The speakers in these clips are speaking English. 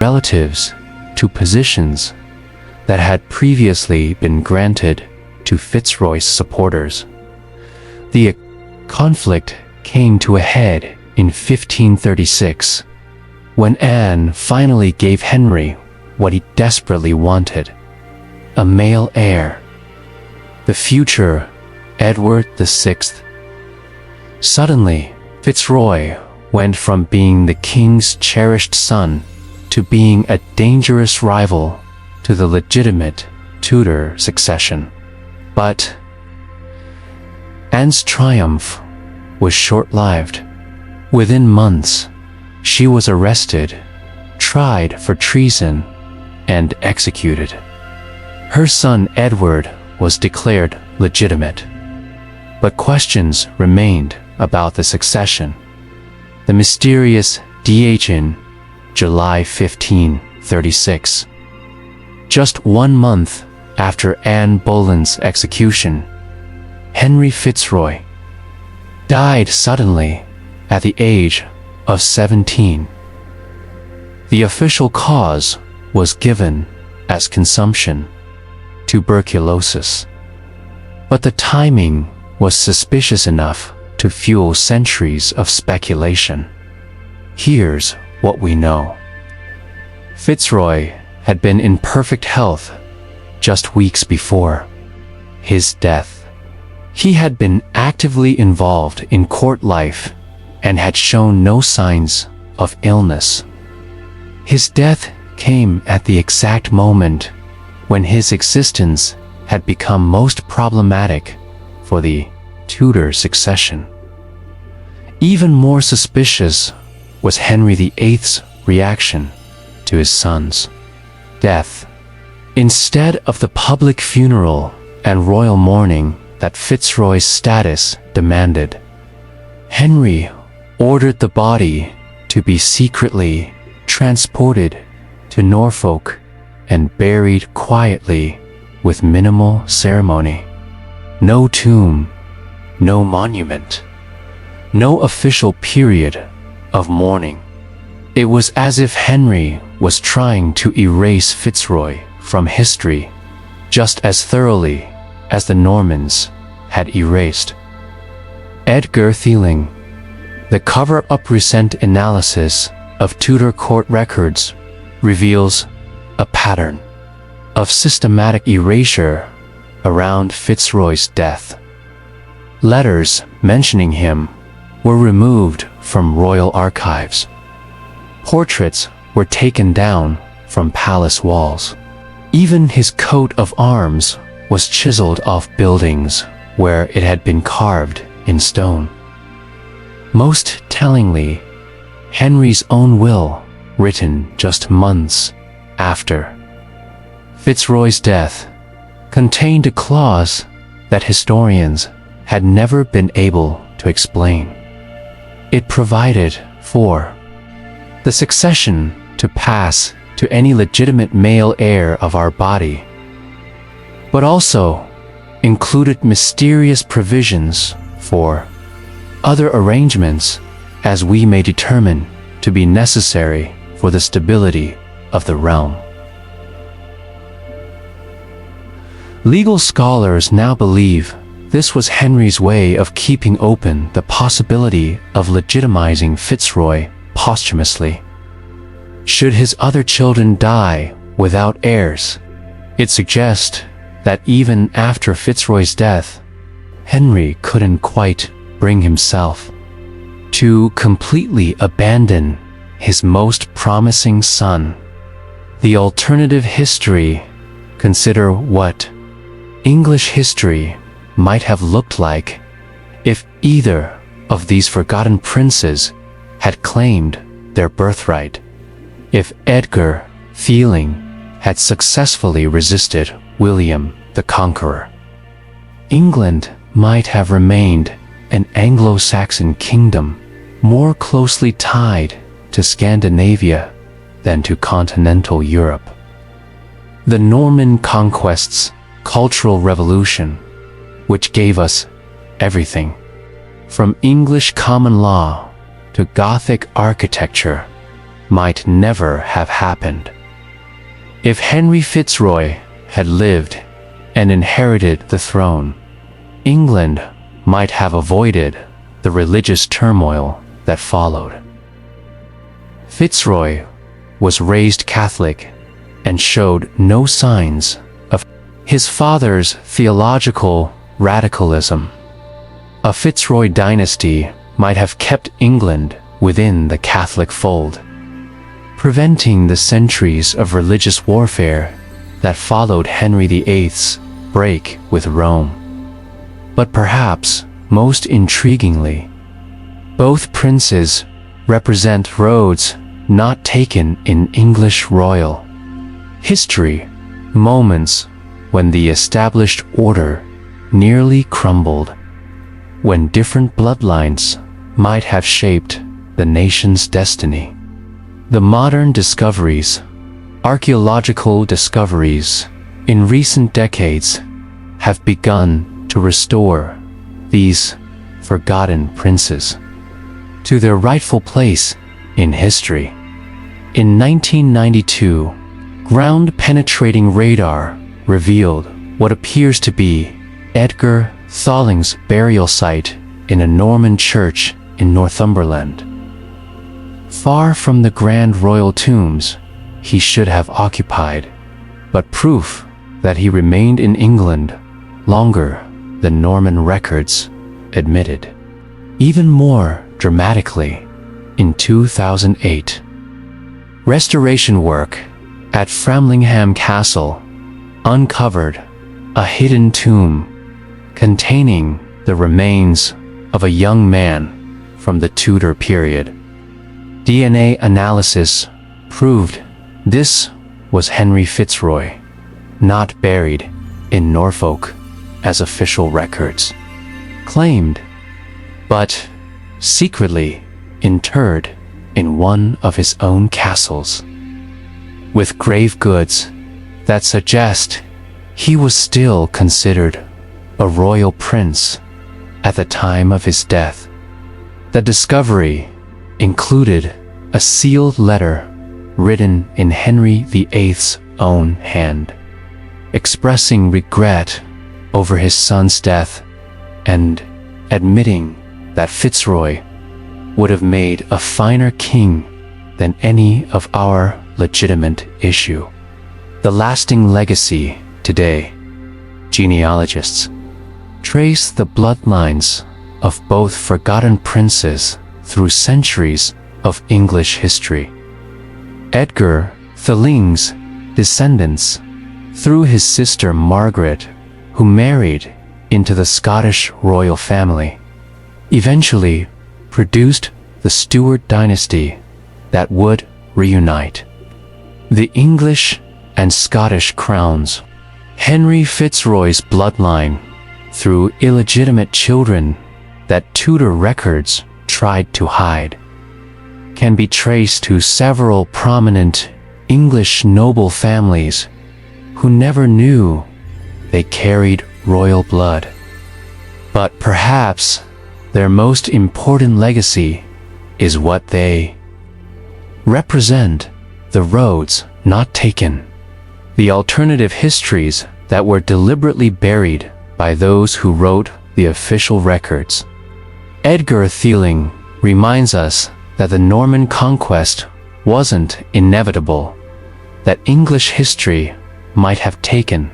relatives to positions that had previously been granted to FitzRoy's supporters. The conflict came to a head in 1536, when Anne finally gave Henry what he desperately wanted: a male heir, the future Edward VI. Suddenly, FitzRoy went from being the king's cherished son to being a dangerous rival to the legitimate Tudor succession. But Anne's triumph was short-lived. Within months, she was arrested, tried for treason, and executed. Her son Edward was declared legitimate, but questions remained about the succession. The mysterious date in July 1536. Just 1 month after Anne Boleyn's execution, Henry FitzRoy died suddenly at the age of 17. The official cause was given as consumption, tuberculosis. But the timing was suspicious enough to fuel centuries of speculation. Here's what we know. FitzRoy had been in perfect health just weeks before his death. He had been actively involved in court life and had shown no signs of illness. His death came at the exact moment when his existence had become most problematic for the Tudor succession. Even more suspicious was Henry VIII's reaction to his son's death. Instead of the public funeral and royal mourning that FitzRoy's status demanded, Henry ordered the body to be secretly transported to Norfolk and buried quietly with minimal ceremony. No tomb, no monument, no official period of mourning. It was as if Henry was trying to erase FitzRoy from history just as thoroughly as the Normans had erased Edgar Theling. The cover-up recent analysis of Tudor court records reveals a pattern of systematic erasure around FitzRoy's death. Letters mentioning him were removed from royal archives. Portraits were taken down from palace walls. Even his coat of arms was chiseled off buildings where it had been carved in stone. Most tellingly, Henry's own will, written just months after FitzRoy's death, contained a clause that historians had never been able to explain. It provided for the succession to pass to any legitimate male heir of our body, but also included mysterious provisions for other arrangements as we may determine to be necessary for the stability of the realm. Legal scholars now believe this was Henry's way of keeping open the possibility of legitimizing FitzRoy posthumously. Should his other children die without heirs, it suggests that even after FitzRoy's death, Henry couldn't quite bring himself to completely abandon his most promising son. The alternative history: consider what English history might have looked like if either of these forgotten princes had claimed their birthright. If Edgar Theling had successfully resisted William the Conqueror, England might have remained an Anglo-Saxon kingdom more closely tied to Scandinavia than to continental Europe. The Norman conquest's cultural revolution, which gave us everything from English common law to Gothic architecture, might never have happened. If Henry FitzRoy had lived and inherited the throne, England might have avoided the religious turmoil that followed. FitzRoy was raised Catholic and showed no signs of his father's theological radicalism. A FitzRoy dynasty might have kept England within the Catholic fold, preventing the centuries of religious warfare that followed Henry VIII's break with Rome. But perhaps most intriguingly, both princes represent roads not taken in English royal history, moments when the established order nearly crumbled, when different bloodlines might have shaped the nation's destiny. The modern discoveries, archaeological discoveries, in recent decades have begun to restore these forgotten princes to their rightful place in history. In 1992, ground-penetrating radar revealed what appears to be Edgar Thawling's burial site in a Norman church in Northumberland. Far from the grand royal tombs he should have occupied, but proof that he remained in England longer than Norman records admitted. Even more dramatically, in 2008, restoration work at Framlingham Castle uncovered a hidden tomb containing the remains of a young man from the Tudor period. DNA analysis proved this was Henry FitzRoy, not buried in Norfolk as official records claimed, but secretly interred in one of his own castles, with grave goods that suggest he was still considered a royal prince at the time of his death. The discovery included a sealed letter written in Henry VIII's own hand, expressing regret over his son's death and admitting that FitzRoy would have made a finer king than any of our legitimate issue. The lasting legacy today, genealogists trace the bloodlines of both forgotten princes through centuries of English history. Edgar Thawling's descendants, through his sister Margaret, who married into the Scottish royal family, eventually produced the Stuart dynasty that would reunite the English and Scottish crowns. Henry FitzRoy's bloodline, through illegitimate children that Tudor records tried to hide, can be traced to several prominent English noble families who never knew they carried royal blood. But perhaps their most important legacy is what they represent: the roads not taken, the alternative histories that were deliberately buried by those who wrote the official records. Edgar Thawling reminds us that the Norman conquest wasn't inevitable, that English history might have taken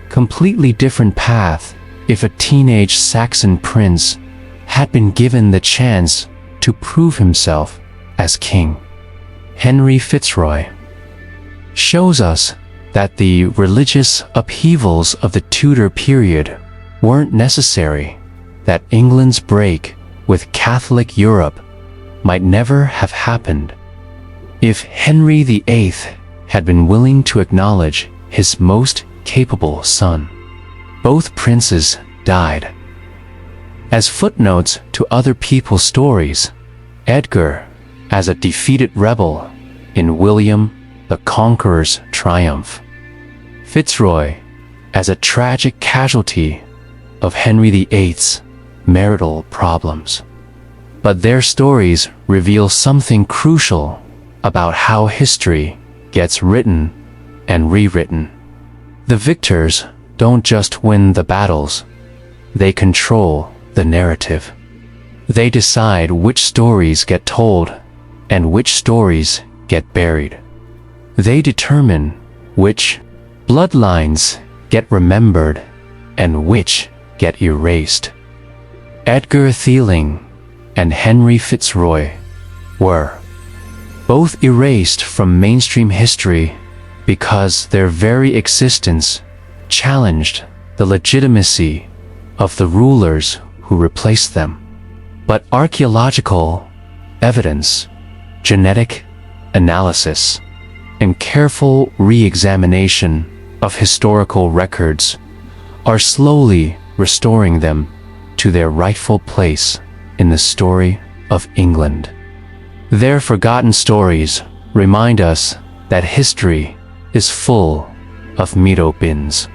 a completely different path if a teenage Saxon prince had been given the chance to prove himself as king. Henry FitzRoy shows us that the religious upheavals of the Tudor period weren't necessary, that England's break with Catholic Europe might never have happened if Henry VIII had been willing to acknowledge his most capable son. Both princes died as footnotes to other people's stories. Edgar as a defeated rebel in William the Conqueror's triumph, FitzRoy as a tragic casualty of Henry VIII's marital problems. But their stories reveal something crucial: about how history gets written and rewritten. The victors don't just win the battles, they control the narrative. They decide which stories get told and which stories get buried. They determine which bloodlines get remembered and which get erased. Edgar Theling and Henry FitzRoy were both erased from mainstream history because their very existence challenged the legitimacy of the rulers who replaced them. But archaeological evidence, genetic analysis, and careful re-examination of historical records are slowly restoring them to their rightful place in the story of England. Their forgotten stories remind us that history is full of meadow bins,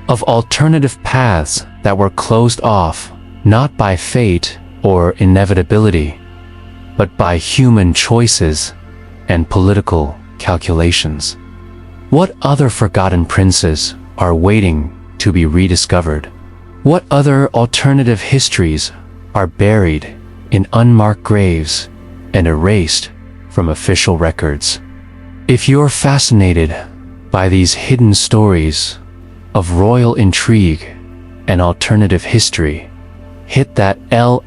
of alternative paths that were closed off not by fate or inevitability, but by human choices and political calculations. What other forgotten princes are waiting to be rediscovered? What other alternative histories are buried in unmarked graves and erased from official records? If you're fascinated by these hidden stories of royal intrigue and alternative history, hit that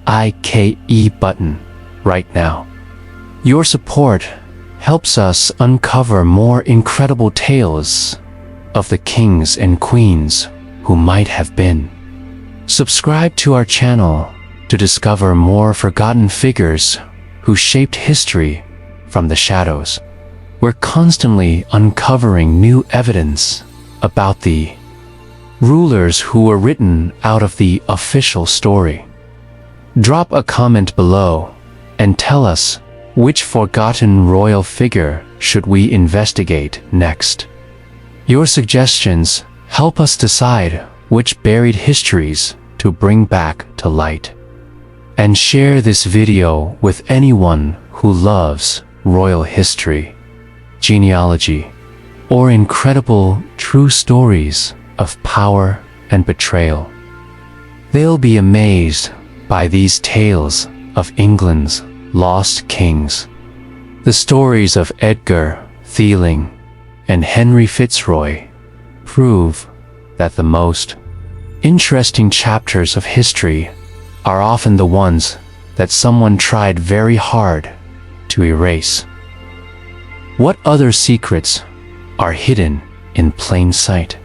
like button right now. Your support helps us uncover more incredible tales of the kings and queens who might have been. Subscribe to our channel to discover more forgotten figures who shaped history from the shadows. We're constantly uncovering new evidence about the rulers who were written out of the official story. Drop a comment below and tell us which forgotten royal figure should we investigate next. Your suggestions help us decide which buried histories to bring back to light. And share this video with anyone who loves royal history, genealogy, or incredible true stories of power and betrayal. They'll be amazed by these tales of England's lost kings. The stories of Edgar Theling and Henry FitzRoy prove that the most interesting chapters of history are often the ones that someone tried very hard to erase. What other secrets are hidden in plain sight?